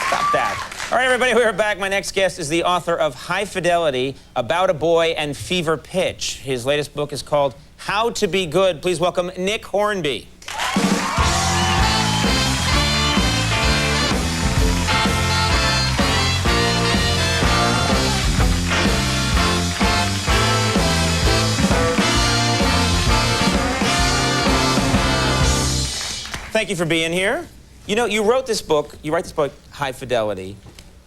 Stop that. All right, everybody, we're back. My next guest is the author of High Fidelity, About a Boy and Fever Pitch. His latest book is called How to Be Good. Please welcome Nick Hornby. Thank you for being here. You know, you wrote this book, you write this book, High Fidelity.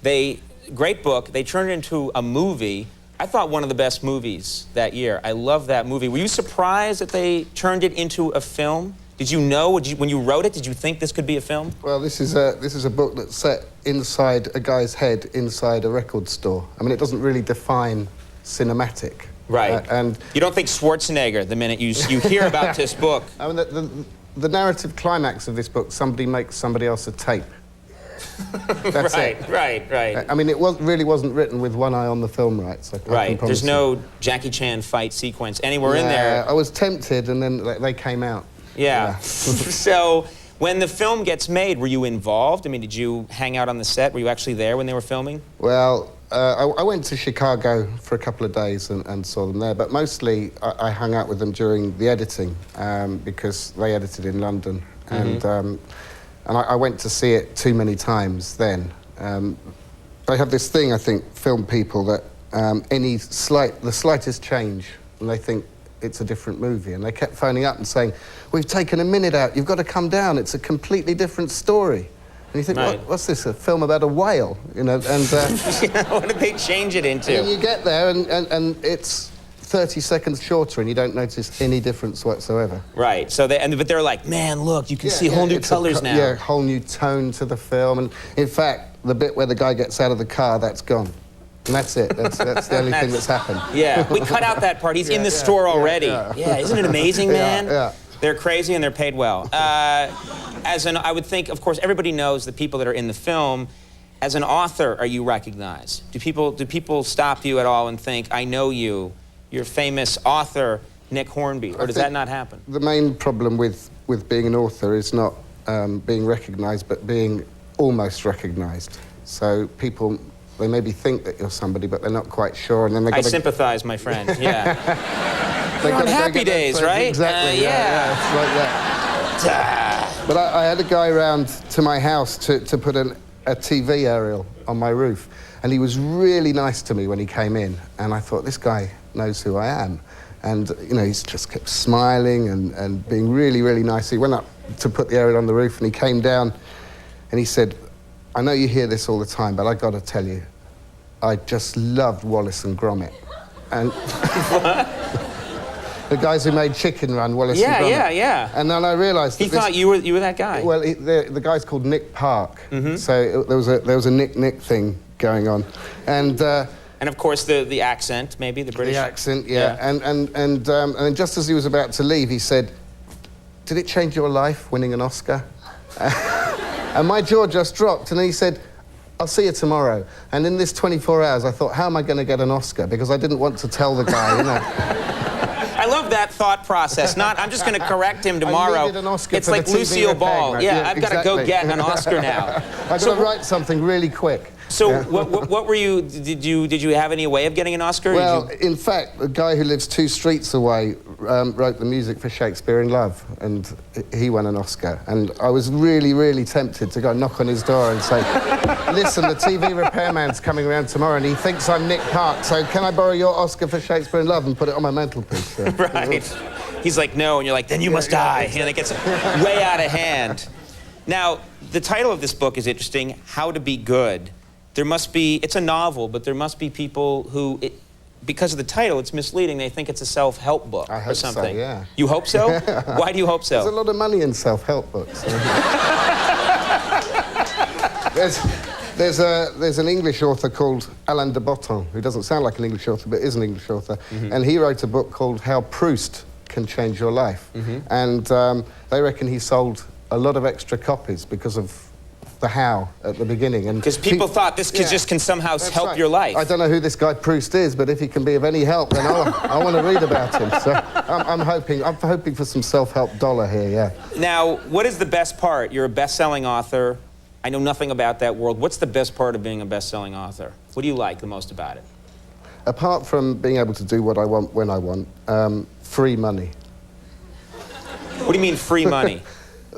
Great book. They turned it into a movie. I thought one of the best movies that year. I love that movie. Were you surprised that they turned it into a film? Did you know, when you wrote it, did you think this could be a film? Well, this is a book that's set inside a guy's head inside a record store. I mean, it doesn't really define cinematic. Right. And you don't think Schwarzenegger the minute you hear about this book. I mean, the narrative climax of this book, somebody makes somebody else a tape. That's it. Right. I mean, it really wasn't written with one eye on the film rights. Right. There's no Jackie Chan fight sequence anywhere in there. I was tempted, and then they came out. Yeah. So, when the film gets made, were you involved? I mean, did you hang out on the set? Were you actually there when they were filming? Well, I went to Chicago for a couple of days and saw them there, but mostly I hung out with them during the editing because they edited in London, and I went to see it too many times then. They have this thing, I think, film people, that the slightest change, and they think it's a different movie, and they kept phoning up and saying, "We've taken a minute out, you've got to come down, it's a completely different story." And you think, right. what's this, a film about a whale? You know, and... Yeah, what did they change it into? And you get there, and it's 30 seconds shorter, and you don't notice any difference whatsoever. Right, so but they're like, man, look, you can see whole new colors now. Yeah, whole new tone to the film, and in fact, the bit where the guy gets out of the car, that's gone. And that's it, that's the only thing that's happened. Yeah, we cut out that part, he's in the store already. Yeah, isn't it amazing, man? Yeah. They're crazy and they're paid well. I would think, of course, everybody knows the people that are in the film. As an author, are you recognized? Do people stop you at all and think, I know you, you're famous author Nick Hornby, or does that not happen? The main problem with being an author is not being recognized, but being almost recognized. So people, they maybe think that you're somebody, but they're not quite sure, and then they I sympathize, my friend, yeah. They're on Happy Days, right? Exactly, yeah. It's like that. But I had a guy around to my house to put a TV aerial on my roof, and he was really nice to me when he came in, and I thought, this guy knows who I am. And, you know, he's just kept smiling and being really, really nice. He went up to put the aerial on the roof, and he came down, and he said, I know you hear this all the time, but I got to tell you, I just loved Wallace and Gromit. And the guys who made Chicken Run, Wallace and Gromit. Yeah. And then I realised that he thought you were that guy. Well, the guy's called Nick Park, so there was a Nick thing going on, and of course the accent, maybe the British. The accent, yeah. And just as he was about to leave, he said, "Did it change your life winning an Oscar?" And my jaw just dropped, and he said, I'll see you tomorrow. And in this 24 hours, I thought, how am I going to get an Oscar? Because I didn't want to tell the guy, you know. I love that thought process. I'm just going to correct him tomorrow. I needed an Oscar it's for like the TV Lucille Ball. right? Yeah, I've got to go get an Oscar now. I've got to write something really quick. So what were you, did you have any way of getting an Oscar? Well, in fact, the guy who lives 2 streets away wrote the music for Shakespeare in Love, and he won an Oscar. And I was really, really tempted to go knock on his door and say, listen, the TV repairman's coming around tomorrow and he thinks I'm Nick Park, so can I borrow your Oscar for Shakespeare in Love and put it on my mantelpiece? Right. He's like, no, and you're like, then you must die. Exactly. And it gets way out of hand. Now, the title of this book is interesting, How to Be Good. There must be, it's a novel, but there must be people who, because of the title, it's misleading. They think it's a self-help book or something. So, yeah. You hope so? Why do you hope so? There's a lot of money in self-help books. There's an English author called Alain de Botton, who doesn't sound like an English author, but is an English author. And he wrote a book called How Proust Can Change Your Life. And they reckon he sold a lot of extra copies because of the how at the beginning. Because people thought this can somehow help your life. I don't know who this guy Proust is, but if he can be of any help, then I want to read about him. So I'm hoping for some self-help dollar here, yeah. Now, what is the best part? You're a best-selling author. I know nothing about that world. What's the best part of being a best-selling author? What do you like the most about it? Apart from being able to do what I want when I want, free money. What do you mean free money?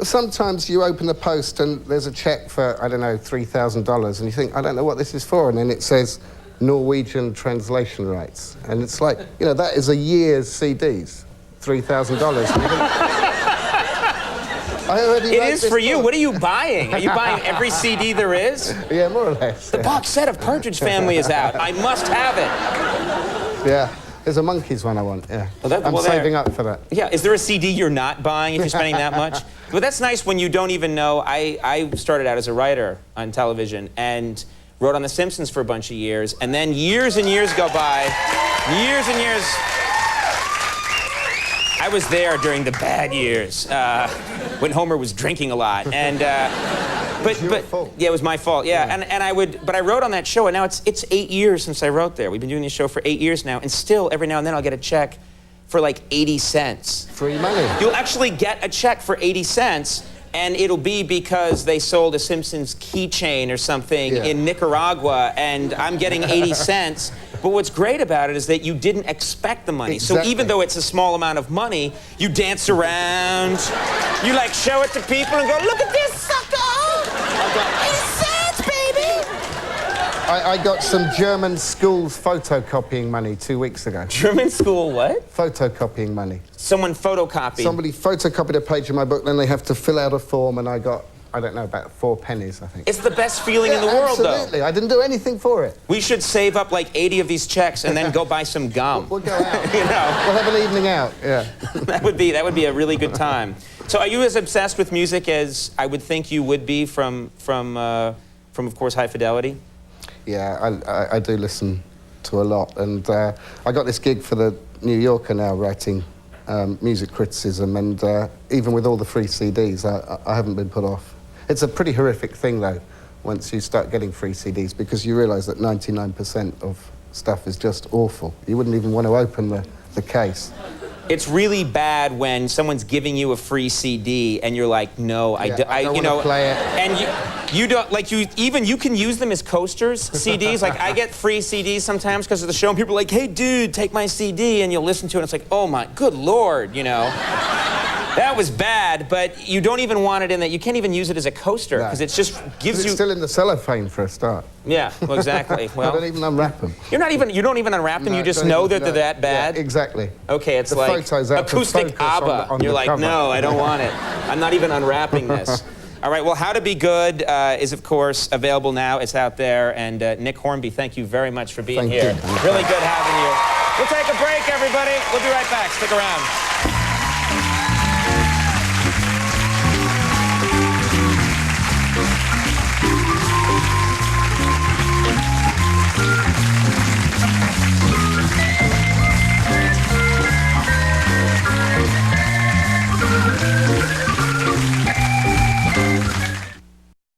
Sometimes you open the post and there's a check for, I don't know, $3,000, and you think, I don't know what this is for, and then it says Norwegian translation rights. And it's like, you know, that is a year's CDs, $3,000. It is for you. What are you buying? Are you buying every CD there is? Yeah, more or less. The box set of Partridge Family is out. I must have it. Yeah. There's a Monkeys one I want, yeah. Well, I'm saving up for that. Yeah, is there a CD you're not buying if you're spending that much? But that's nice when you don't even know. I started out as a writer on television and wrote on The Simpsons for a bunch of years, and then years and years go by, years and years. I was there during the bad years when Homer was drinking a lot, and but yeah, it was my fault. Yeah, yeah. But I wrote on that show, and now it's 8 years since I wrote there. We've been doing this show for 8 years now, and still every now and then I'll get a check for like 80 cents. Free money. You'll actually get a check for 80 cents, and it'll be because they sold a Simpsons keychain or something in Nicaragua, and I'm getting 80 cents. But what's great about it is that you didn't expect the money. Exactly. So even though it's a small amount of money, you dance around, you like show it to people and go, look at this sucker! 80 cents, baby! I got some German schools photocopying money 2 weeks ago. German school what? Photocopying money. Someone photocopied. Somebody photocopied a page of my book, then they have to fill out a form, and I got, I don't know, about 4 pennies, I think. It's the best feeling in the world, though. Absolutely. I didn't do anything for it. We should save up like 80 of these checks and then go buy some gum. We'll go out. You know? We'll have an evening out, yeah. That would be a really good time. So are you as obsessed with music as I would think you would be from of course, High Fidelity? Yeah, I do listen to a lot, and I got this gig for the New Yorker now, writing music criticism, and even with all the free CDs, I haven't been put off. It's a pretty horrific thing, though, once you start getting free CDs, because you realise that 99% of stuff is just awful. You wouldn't even want to open the case. It's really bad when someone's giving you a free CD and you're like, no, I don't want to play it. And you don't, like, you can use them as coasters, CDs. Like, I get free CDs sometimes because of the show, and people are like, hey, dude, take my CD, and you'll listen to it, and it's like, oh my, good Lord, you know. That was bad, but you don't even want it in that. You can't even use it as a coaster because it just gives you. It's still in the cellophane for a start. Yeah, well, exactly. Well, I don't even unwrap them. You don't even unwrap them. No, you just know that they're that bad. Yeah, exactly. Okay, it's the like photos out acoustic ABBA. on You're the like, cover. no, I don't want it. I'm not even unwrapping this. All right. Well, How to Be Good is, of course, available now. It's out there. And Nick Hornby, thank you very much for being here. Thank you. Really good having you. We'll take a break, everybody. We'll be right back. Stick around.